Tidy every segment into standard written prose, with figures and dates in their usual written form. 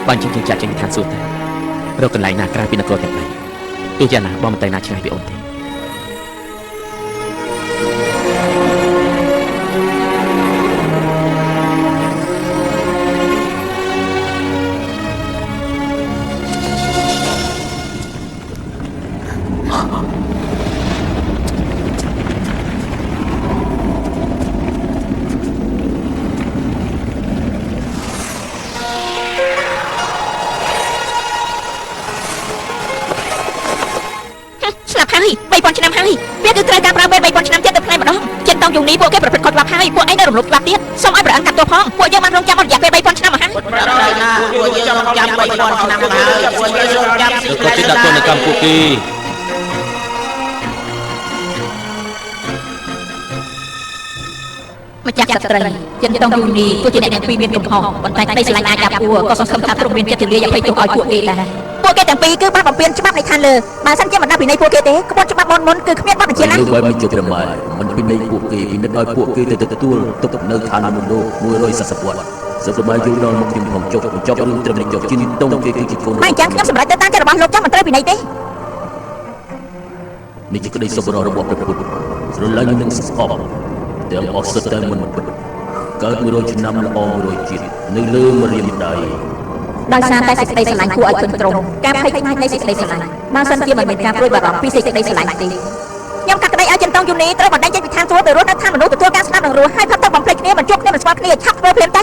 បើអញ្ចឹងយើងចាក់ចេញពីឋានសួគ៌ទៅរកកន្លែងណាក្រៅពីនគរទាំង3ទោះយ៉ាងណាបងមិនទៅណាឆ្ងាយពីអូនទេឆ្នាំហើយវាគឺត្រូវការប្រើវេទ3000ឆ្នាំទៀតទៅផ្លែម្ដងជាតង់យូរនេះពួកគេប្រព្រឹត្តខុសច្បាប់ហើយពួកឯងនៅរំលោភច្បាប់ទៀតសូមឲ្យព្រះអង្គកាត់ទោសផងពួកយើងបានរងចាំអស់រយៈពេល3000ឆ្នាំមកហើយពួកយើងរងចាំ3000ឆ្នាំមកហើយពួកយើងរងចាំទៅគេដាក់ទោសនៅកម្មពួកគេម្ចាស់ក្សត្រីជាតង់យូរនេះទោះជាអ្នកទាំងពីរមានកំហុសប៉ុន្តែក្តីស្រឡាញ់អាចចាប់ពួរក៏សង្ឃឹមថាទ្រង់មានចិត្តជាលាយអភ័យទោសឲ្យពួកគេដែរពួកគេទាំងពីរគឺបានបំពេញច្បាប់នៃឋានលើបើសិនជាមិនដាក់ពិន័យពួកគេទេក្បួនច្បាប់មុនគឺគ្មានបទបញ្ជាណានោះបើមិនជប់ប្រមាថមិនពិន័យពួកគេពិនិត្យឲ្យពួកគេទៅទទួលទុកនៅឋានមណ្ឌល140វត្តសិទ្ធិបាយយល់ដល់មកខ្ញុំផងចុះបញ្ចប់រឿងត្រឹមនេះចុះជិនតុងគេគឺជាកូនមិនអញ្ចឹងខ្ញុំសម្រេចទៅតាមចិត្តរបស់លោកចាំមិនត្រូវពិន័យទេនេះជាក្តីសុបររបស់ព្រះពុទ្ធស្រឡាញ់និងស្គប់ទាំងអស់សិទ្ធតែមិនពិតកើត100ឆ្នាំល្អ100ជាតិនៅលើមរៀមដៃដោយសារតែសេចក្តីស្រឡាញ់គួរឲ្យជន់ត្រង់ការភ័យខ្លាចនៃសេចក្តីស្រឡាញ់បើសិនជាមិនមានការព្រួយបារម្ភពីសេចក្តីស្រឡាញ់ទេខ្ញុំកាត់ក្តីឲ្យចិនតង់យូនីត្រូវបណ្ដេញចេញពីឋានសួគ៌ទៅរស់នៅឋានមនុស្សទទួលការស្ដាប់និងរស់ហើយផុតទៅបំភ្លេចគ្នាមិនជួបគ្នាមិនស្គាល់គ្នាឆាប់ធ្វើភ្លាមទៅ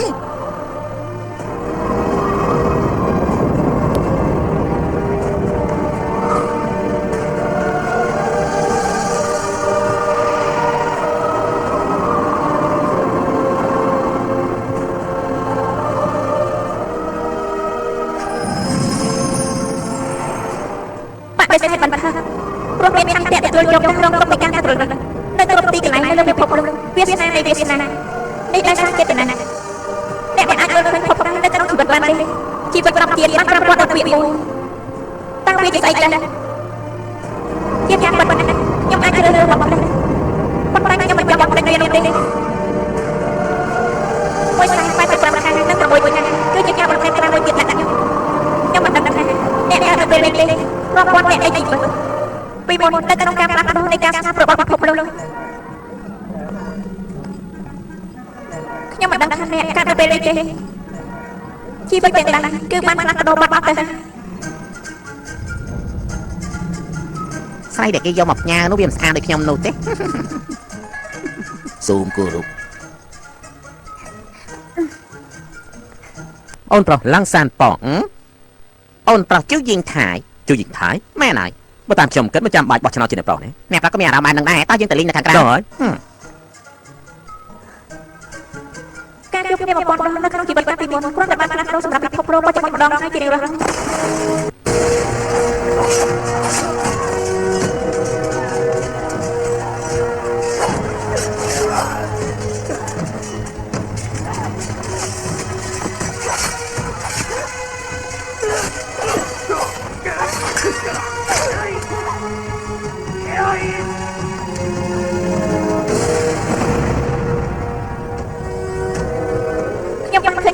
តែសេចក្តីបានថាព្រោះមានខាងតែទទួលយកក្នុងរងទុកនៃការត្រួតនៅគ្រប់ទីកន្លែងនៅលើពិភពលោកវាសនានៃវាសនានេះដោយសារចេតនាអ្នកមិនអាចយល់ឃើញភពនៅក្នុងជីវិតបានទេជីវិតរាប់ជាតិបានប្រព័ន្ធដោយពាក្យមួយតាំងពីស្អីដែរជាយ៉ាងប៉ុណ្ណាខ្ញុំអាចជ្រើសរើសរបស់ដែរប៉ុន្តែខ្ញុំមិនចង់បោកនេះទេមួយស្អី85ខាងនិង6ខាងគឺជាការបំពេញតាមមួយទៀតណាខ្ញុំមិនដឹងថាអ្នកអាចទៅពេលនេះរាប់ពាន់អ្នកអីទៅពីមុននៅក្នុងការផ្លាស់ប្ដូរនៃការស្ដាប់របស់ពិភពលោកខ្ញុំមិនដឹងថាអ្នកកាត់ទៅពេលនេះទេជីវិតទាំងឡាយគឺបានផ្លាស់ប្ដូរបាត់ទៅស្រីដែលគេយកមកផ្ញើនោះវាមិនស្អាតដូចខ្ញុំនោះទេសូមគោរពអូនប្រុសឡាំងសានប៉ងអូនប្រុសជួយยิงថៃមែនហើយបើតាមខ្ញុំគិតមិនចាំបាច់បោះឆ្នោតជាអ្នកប្រុសទេអ្នកប្រុសក៏មានអារម្មណ៍នឹងដែរតើយើងទៅលេងនៅខាងក្រៅការជួបគ្នារបស់បងនៅក្នុងជីវិតកាលពីមុនគ្រាន់តែបានផ្លាស់ប្ដូរសម្រាប់ពិភពលោកបច្ចុប្បន្នម្ដងហើយជារៀងរាល់ថ្ងៃ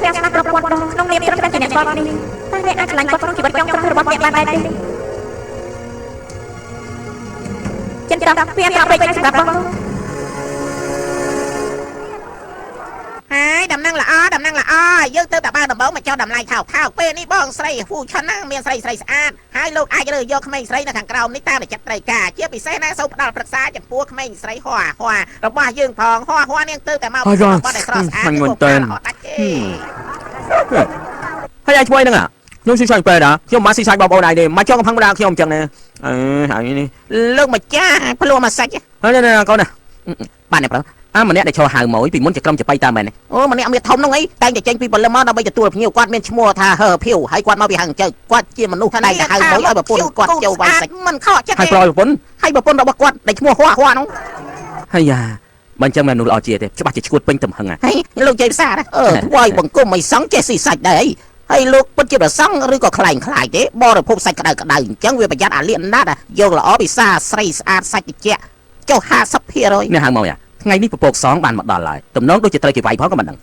ការស្ដាប់ប្រព័ន្ធក្នុងនាមត្រឹមតែជាអ្នកស្គាល់នេះតែអ្នកអាចឆ្លាញ់គាត់ក្នុងជីវិតចុងក្រោយរបស់អ្នកបានដែរទេចិនតោះវាអត់ពេកណាសម្រាប់បងហើយដំណឹងល្អយើងទៅតែបើដំបងមកចោលតម្លៃថោកពេលនេះបងស្រីហ្វូឆាន់ណាមានស្រីស្អាតហើយលោកអាចរើសយកក្មេងស្រីនៅខាងក្រោមនេះតាមតែចិត្តត្រូវការជាពិសេសណាសូមផ្ដល់ប្រឹក្សាចំពោះក្មេងស្រីហួររបស់យើងផងហួរនាងទៅតែមកបត់ឲ្យស្រស់ស្អាតមិនមែនទេហើយអាចជួយហ្នឹងខ្ញុំស៊ីសាច់ពេលដែរខ្ញុំមិនស៊ីសាច់បងប្អូនដែរទេមកចង់កំផឹងម្ដងខ្ញុំអញ្ចឹងណាហើយនេះលោកម្ចាស់ភ្លោះមកសាច់ហើយណាកូនណាបាទអ្នកប្រុសម្នាក់ដែលឈរហៅមកពីមុនជាក្រុមចបៃតាមមែនអូម្នាក់មានធំហ្នឹងអីតែងតែចេញពីបលឹមមកដើម្បីទទួលភ្ញៀវគាត់មានឈ្មោះថាហឺភៀវហើយគាត់មកពីហាងចៅគាត់ជាមនុស្សតែងតែហៅមកឲ្យប្រពន្ធគាត់ចូលវាយសាច់មិនខកចិត្តទេហើយប្រយប្រពន្ធរបស់គាត់ដែលឈ្មោះហួរហ្នឹងហើយយ៉ាបើអញ្ចឹងមិនមនុស្សល្អជាទេច្បាស់ជាឈួតពេញទំហឹងហើយលោកជ័យផ្សារធ្វើឲ្យបង្គំមិនសង់ចេះស៊ីសាច់ដែរអីហើយលោកពិតជាប្រសង់ឬក៏ខ្លែងខ្លាយទេបរិភោគសាច់ក្តៅអញ្ចឹងវាប្រយ័ត្នអាលៀនណាស់យកល្អពិសាស្រីស្អាតសាច់ត្រជាក់ចុះ50%នេះហៅមកយ៉ាថ្ងៃនេះពពកសងបានមកដល់ហើយតំណងដូចជាត្រូវគេវាយផងក៏មិនដឹង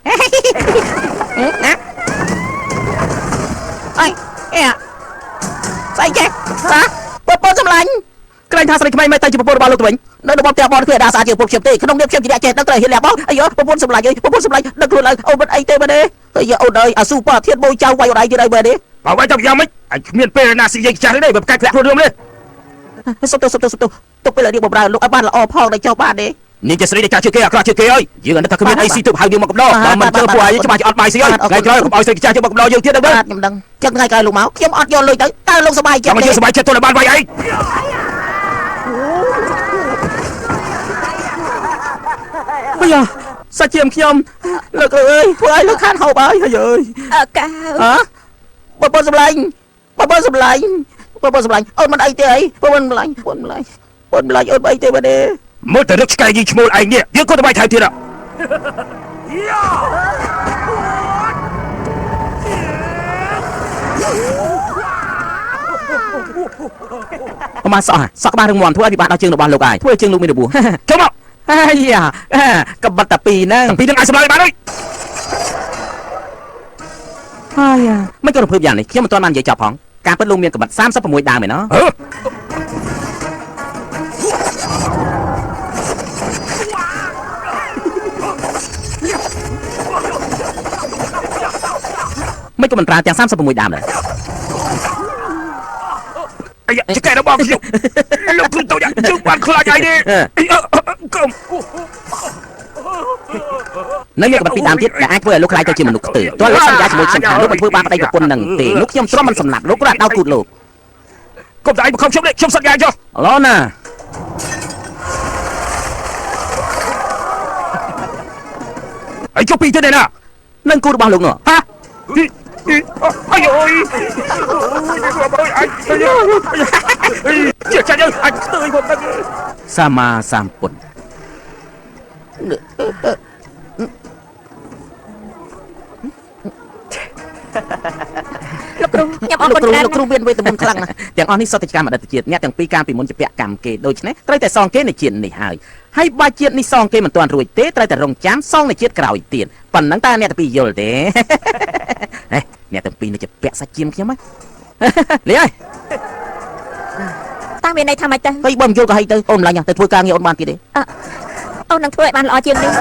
អីស្អីចេះហ៎បងប្អូនសម្លាញ់ ក្រែងថាស្រីក្មេងមិនតែជាប្រពន្ធរបស់លោកទៅវិញនៅរបស់ផ្ទះបងគឺអាដាស្អាតជាងពួកខ្ញុំទេក្នុងនាមខ្ញុំជាអ្នកចេះដឹងត្រូវហ៊ានលះបង់អីយោប្រពន្ធសម្លាញ់អីប្រពន្ធសម្លាញ់ដឹងខ្លួនឡើងអូនមិនអីទេមែនទេអីយោអូនអើយអាស៊ូប៉ាធាតមួយចៅវាយអូនឯងទៀតអីមែនទេបើវាយទៅយ៉ាងម៉េចអញគ្មានពេលណាស៊ីយាយចាស់ទេបើប្រកាសធ្លាក់ខ្លួនរឿងនេះសុំទៅពេលនេះបំរើលោកឲ្យបានល្អផងដល់ចុះបានទេនេះជាស្រីដែលចាស់ជាងគេអាក្រក់ជាងគេហើយយើងអត់ថាគ្មានអីស៊ីទើបហៅយើងមកកំដរបើមិនជើពួកឯងច្បាស់ជាអត់បាយស៊ីហើយថ្ងៃក្រោយកុំឲ្យស្រីចាស់ជាមកកំដរយើងទៀតទៅមើលខ្ញុំដឹងចឹងថ្ងៃក្រោយលោកមកខ្ញុំអត់យកលុយទៅតើលោកសប្បាយចិត្តទេខ្ញុំសប្បាយចិត្តទោះតែបានវាយអីអាយ៉ាសាច់ជាខ្ញុំលោកអើយធ្វើឲ្យលោកខានហូបហើយហើយអើយ កា ហ៎បងប្អូនសម្លាញ់អូនមិនអីទេអីបងប្អូនសម្លាញ់អូនមិនអីទេបាទទេមើលតែរឹកឆ្កែយីឈ្មោលឯងនេះយើងក៏ទៅបាយថែមទៀតប្រហែលសក់ក្បាលរឹងមាំធ្វើឲ្យពិបាកដល់ជើងរបស់លោកឯងធ្វើឲ្យជើងលោកមានរបួសចូលមកអាយ៉ាកំបិតតែពីរហ្នឹងអាចសម្លាញ់បានហើយអាយ៉ាមិនក៏រំភើបយ៉ាងនេះខ្ញុំមិនទាន់បាននិយាយចប់ផងការពិតលោកមានកំបិត36ដើមឯណោះមិនក៏មិនប្រើទាំង36ដើមដែរអាយ៉ាចកែរបស់ខ្ញុំលោកខ្លួនតូចជើងបានខ្លាចអីទេកុំនៅមានកំបិតពីដើមទៀតដែលអាចធ្វើឲ្យលោកខ្លាចទៅជាមនុស្សខ្ទើទាល់លោកសន្យាជាមួយខ្ញុំថាលោកមិនធ្វើបានប្តីប្រពន្ធនឹងទេលោកខ្ញុំទ្រាំមិនសម្លាប់លោកក៏ដោតគូតលោកកុំតែឯងបង្ខំខ្ញុំនេះខ្ញុំសន្យាចុះឡូណាអីចុះពីទៀតឯណានឹងគូរបស់លោកនោះហ៎អាយអូយជាចាញ់អញស្ទើរមកដឹងសម្មាសម្ពុទ្ធលោកគ្រូខ្ញុំអរគុណច្រើនលោកគ្រូមានវេទមន្តខ្លាំងណាស់ទាំងអស់នេះសុទ្ធតែកម្មអតីតជាតិអ្នកទាំងពីរកាលពីមុនជាពាក់កម្មគេដូច្នេះត្រូវតែសងគេនៅជាតិនេះហើយបើជាតិនេះសងគេមិនទាន់រួចទេត្រូវតែរងចាំសងនៅជាតិក្រោយទៀតប៉ុណ្ណឹងតើអ្នកទាំងពីរយល់ទេអ្នកទាំងពីរនេះជាពាក់សាច់ជាងខ្ញុំហ៎លីហើយតើមានន័យថាម៉េចទៅ ហីបើមិនយល់ក៏ហីទៅអូនម្លាញ់ទៅធ្វើការងារអូនបានទៀតទេអូននឹងធ្វើឲ្យបានល្អជាងនេះ